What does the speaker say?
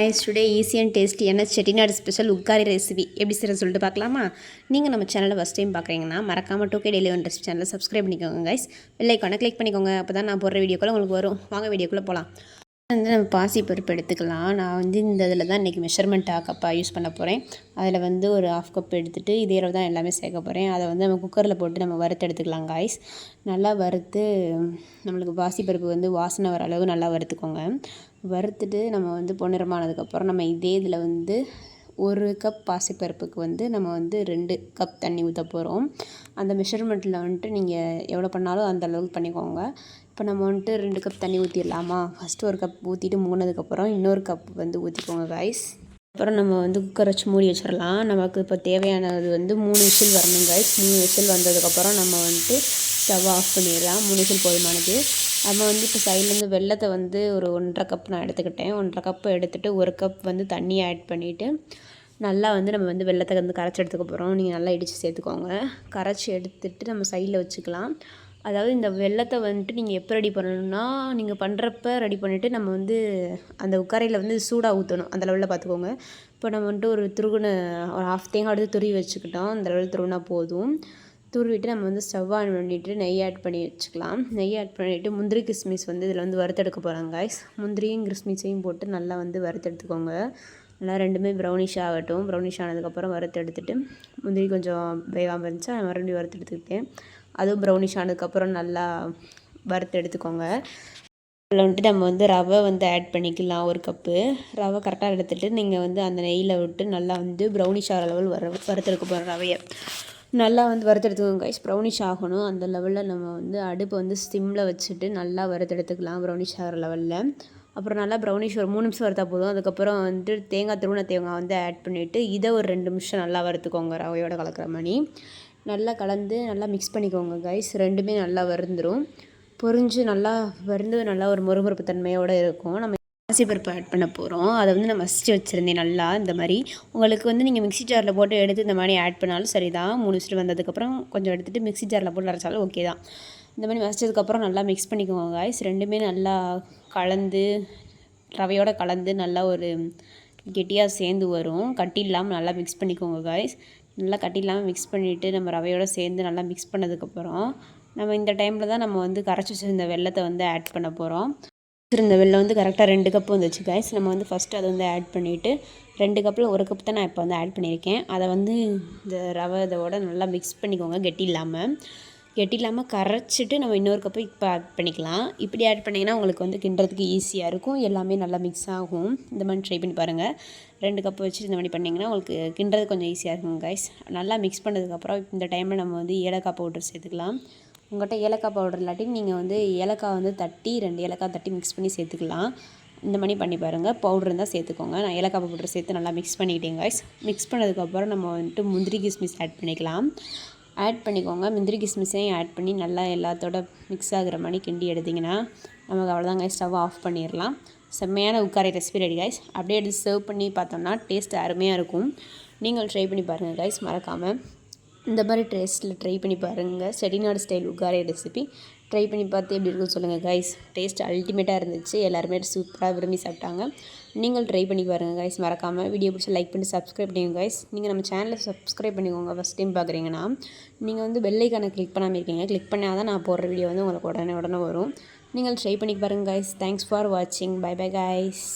Nice today easy and டேஸ்டியான Chettinad special உக்காரி recipe எப்படி செய்ய சொல்லிட்டு பார்க்கலாமா. நீங்கள் நம்ம சேனலை ஃபஸ்ட் டைம் பார்க்குறீங்கன்னா மறக்காமல் டூகே டெய்லி ஒன் ரெசிபி சேனலை சப்ஸ்கிரைப் பண்ணிக்கோங்க கைஸ். பெல்லைக்கான கிளிக் பண்ணிக்கோங்க. அப்போ தான் நான் போடுற வீடியோக்குள்ளே உங்களுக்கு வரும். வாங்க வீடியோக்குள்ளே போகலாம். வந்து நம்ம பாசி பருப்பு எடுத்துக்கலாம். நான் வந்து இந்த இதில் தான் இன்றைக்கி மெஷர்மெண்ட் கப்பாக யூஸ் பண்ண போகிறேன். அதில் வந்து ஒரு 1/2 கப் எடுத்துகிட்டு இதே அளவு தான் எல்லாமே சேர்க்க போகிறேன். அதை வந்து நம்ம குக்கரில் போட்டு நம்ம வறுத்து எடுத்துக்கலாம் காய்ஸ். நல்லா வறுத்து நம்மளுக்கு பாசி பருப்பு வந்து வாசனை வர அளவு நல்லா வறுத்துக்கோங்க. வறுத்துட்டு நம்ம வந்து பொன்னிறமானதுக்கப்புறம் நம்ம இதே இதில் வந்து 1 கப் பாசிப்பருப்புக்கு வந்து நம்ம வந்து 2 கப் தண்ணி ஊற்ற போகிறோம். அந்த மெஷர்மெண்ட்டில் வந்துட்டு நீங்கள் எவ்வளோ பண்ணாலும் அந்த அளவுக்கு பண்ணிக்கோங்க. இப்போ நம்ம வந்துட்டு 2 கப் தண்ணி ஊற்றிடலாமா. ஃபஸ்ட்டு 1 கப் ஊற்றிட்டு மூணுனதுக்கப்புறம் இன்னொரு கப் வந்து ஊற்றிக்கோங்க காய்ஸ். அப்புறம் நம்ம வந்து குக்கர் வச்சு மூடி வச்சிடலாம். நமக்கு இப்போ தேவையானது வந்து 3 விசில் வரணும் காய்ஸ். 3 விசில் வந்ததுக்கப்புறம் நம்ம வந்துட்டு ஸ்டவ் ஆஃப் பண்ணிடலாம். 3 விசில் போதுமானது. நம்ம வந்து இப்போ சைட்லேருந்து வெல்லத்தை வந்து ஒரு 1.5 கப் நான் எடுத்துக்கிட்டேன். 1.5 கப் எடுத்துகிட்டு 1 கப் வந்து தண்ணி ஆட் பண்ணிவிட்டு நல்லா வந்து நம்ம வந்து வெல்லத்தை வந்து கரைச்சி எடுத்துக்க போகிறோம். நீங்கள் நல்லா இடித்து சேர்த்துக்கோங்க. கரைச்சி எடுத்துகிட்டு நம்ம சைடில் வச்சுக்கலாம். அதாவது இந்த வெல்லத்தை வந்துட்டு நீங்கள் எப்போ ரெடி பண்ணணும்னா நீங்கள் பண்ணுறப்ப ரெடி பண்ணிவிட்டு நம்ம வந்து அந்த உக்காரையில் வந்து சூடாக ஊற்றணும். அந்த லெவலில் பார்த்துக்கோங்க. இப்போ நம்ம வந்துட்டு ஒரு துருகுன ஒரு 1/2 தேங்காய் எடுத்து துருவி வச்சுக்கிட்டோம். அந்த லெவலில் துருவினா போதும். துருவிட்டு நம்ம வந்து ஸ்டவ் ஆன் பண்ணிவிட்டு நெய் ஆட் பண்ணி வச்சுக்கலாம். நெய் ஆட் பண்ணிவிட்டு முந்திரி கிஸ்மிஸ் வந்து இதில் வந்து வறுத்தெடுக்க போகிறாங்க காய்ஸ். முந்திரியும் கிறிஸ்மிஸையும் போட்டு நல்லா வந்து வறுத்தெடுத்துக்கோங்க. நல்லா ரெண்டுமே ப்ரௌனிஷ் ஆகட்டும். ப்ரௌனிஷ் ஆனதுக்கப்புறம் வறுத்து எடுத்துகிட்டு முந்திரி கொஞ்சம் வேகாமல் இருந்துச்சு, மறுபடியும் வறுத்து எடுத்துக்கிட்டேன். அதுவும் ப்ரௌனிஷ் ஆனதுக்கப்புறம் நல்லா வறுத்து எடுத்துக்கோங்க. அதில் வந்துட்டு நம்ம வந்து ரவை வந்து ஆட் பண்ணிக்கலாம். 1 கப்பு ரவை கரெக்டாக எடுத்துகிட்டு நீங்கள் வந்து அந்த நெய்யில் விட்டு நல்லா வந்து ப்ரௌனிஷ் ஆகிற லெவல் வறுத்தெடுக்க போகிறோம். ரவையை நல்லா வந்து வறுத்தெடுத்துக்கோங்க கைஸ். ப்ரௌனிஷ் ஆகணும். அந்த லெவலில் நம்ம வந்து அடுப்பை வந்து ஸ்டிம்மில் வச்சுட்டு நல்லா வறுத்தெடுத்துக்கலாம் ப்ரௌனிஷ் ஆகிற லெவலில். அப்புறம் நல்லா ப்ரௌனிஷ் ஒரு 3 நிமிஷம் வறுத்தா போதும். அதுக்கப்புறம் வந்துட்டு துருவின தேங்காய் வந்து ஆட் பண்ணிவிட்டு இதை ஒரு 2 நிமிஷம் நல்லா வறுத்துக்கோங்க. ரவையோட கலக்கிற மணி நல்லா கலந்து நல்லா மிக்ஸ் பண்ணிக்கோங்க கைஸ். ரெண்டுமே நல்லா வறுந்துடும். பொரிஞ்சு நல்லா வறுந்து நல்லா ஒரு மொறுமொறுப்பு தன்மையோடு இருக்கும். நம்ம பாசிப்பருப்பு ஆட் பண்ண போகிறோம். அதை வந்து நான் மசிச்சு வச்சுருந்தேன் நல்லா. இந்த மாதிரி உங்களுக்கு வந்து நீங்கள் மிக்ஸி ஜாரில் போட்டு எடுத்து இந்த மாதிரி ஆட் பண்ணாலும் சரி தான். 3 விசில் வந்ததுக்கப்புறம் கொஞ்சம் எடுத்துகிட்டு மிக்ஸி ஜாரில் போட்டு அரைச்சாலும் ஓகே தான். இந்த மாதிரி மசிச்சதுக்கப்புறம் நல்லா மிக்ஸ் பண்ணிக்கோங்க காய்ஸ். ரெண்டுமே நல்லா கலந்து ரவையோடு கலந்து நல்லா ஒரு கெட்டியாக சேர்ந்து வரும். கட்டி இல்லாமல் நல்லா மிக்ஸ் பண்ணிக்கோங்க காய்ஸ். நல்லா கட்டி இல்லாமல் மிக்ஸ் பண்ணிவிட்டு நம்ம ரவையோடு சேர்ந்து நல்லா மிக்ஸ் பண்ணதுக்கப்புறம் நம்ம இந்த டைமில் தான் நம்ம வந்து கரைச்சி வச்சுருந்த வெல்லத்தை வந்து ஆட் பண்ண போகிறோம். வச்சுருந்த வெல்லம் வந்து கரெக்டாக 2 கப்பு வந்துச்சு காய்ஸ். நம்ம வந்து ஃபஸ்ட்டு அதை வந்து ஆட் பண்ணிவிட்டு 2 கப்பில் 1 கப் தான் நான் இப்போ வந்து ஆட் பண்ணியிருக்கேன். அதை வந்து இந்த ரவை இதோட நல்லா மிக்ஸ் பண்ணிக்கோங்க. கெட்டி இல்லாமல் கரைச்சிட்டு நம்ம இன்னொரு கப்பு இப்போ ஆட் பண்ணிக்கலாம். இப்படி ஆட் பண்ணிங்கன்னா உங்களுக்கு வந்து கிண்டுறதுக்கு ஈஸியாக இருக்கும். எல்லாமே நல்லா மிக்ஸ் ஆகும். இந்த மாதிரி ட்ரை பண்ணி பாருங்கள். 2 கப்பு வச்சுட்டு இந்த மாதிரி பண்ணிங்கன்னா உங்களுக்கு கிண்டுறது கொஞ்சம் ஈஸியாக இருக்கும் கைஸ். நல்லா மிக்ஸ் பண்ணதுக்கப்புறம் இந்த டைமில் நம்ம வந்து ஏலக்காய் பவுடர் சேர்த்துக்கலாம். உங்கள்கிட்ட ஏலக்காய் பவுடர் இல்லாட்டி நீங்கள் வந்து ஏலக்காய் வந்து தட்டி 2 ஏலக்காய் தட்டி மிக்ஸ் பண்ணி சேர்த்துக்கலாம். இந்த மாதிரி பண்ணி பாருங்கள். பவுடர் இருந்தால் சேர்த்துக்கோங்க. நான் ஏலக்காய் பவுடர் சேர்த்து நல்லா மிக்ஸ் பண்ணிக்கிட்டேன் கைஸ். மிக்ஸ் பண்ணதுக்கப்புறம் நம்ம வந்துட்டு முந்திரி கிஸ்மிஸ் ஆட் பண்ணிக்கலாம். ஆட் பண்ணிக்கோங்க. முந்திரி கிஸ்மிஸையும் ஆட் பண்ணி நல்லா எல்லாத்தோட மிக்ஸ் ஆகிற மாதிரி கிண்டி எடுத்திங்கன்னா நமக்கு அவ்வளோதான் கைஸ். ஸ்டவ் ஆஃப் பண்ணிடலாம். செம்மையான உக்காரி ரெசிபி ரெடி கைஸ். அப்படியே எடுத்து சர்வ் பண்ணி பார்த்தோம்னா டேஸ்ட் அருமையாக இருக்கும். நீங்கள் ட்ரை பண்ணி பாருங்கள் கைஸ். மறக்காமல் இந்த மாதிரி டேஸ்ட்டில் ட்ரை பண்ணி பாருங்கள். செட்டிநாடு ஸ்டைல் உக்காரி ரெசிபி ட்ரை பண்ணி பார்த்து எப்படி இருக்குன்னு சொல்லுங்கள் கைஸ். டேஸ்ட் அல்டிமேட்டாக இருந்துச்சு. எல்லாருமே சூப்பராக விரும்பி சாப்பிட்டாங்க. நீங்கள் ட்ரை பண்ணி பாருங்கள் கைஸ். மறக்காமல் வீடியோ பிடிச்சி லைக் பண்ணி சப்ஸ்கிரைப் பண்ணிக்கோங்க கைஸ். நீங்கள் நம்ம சேனலை சப்ஸ்கிரைப் பண்ணிக்கோங்க. ஃபஸ்ட் டைம் பார்க்குறீங்கன்னா நீங்கள் வந்து பெல் ஐக்கானை கிளிக் பண்ணாமல் இருக்கீங்க. கிளிக் பண்ணால் தான் நான் போடுற வீடியோ வந்து உங்களுக்கு உடனே வரும். நீங்கள் ட்ரை பண்ணி பாருங்கள் கைஸ். தேங்க்ஸ் ஃபார் வாட்சிங். Bye bye guys.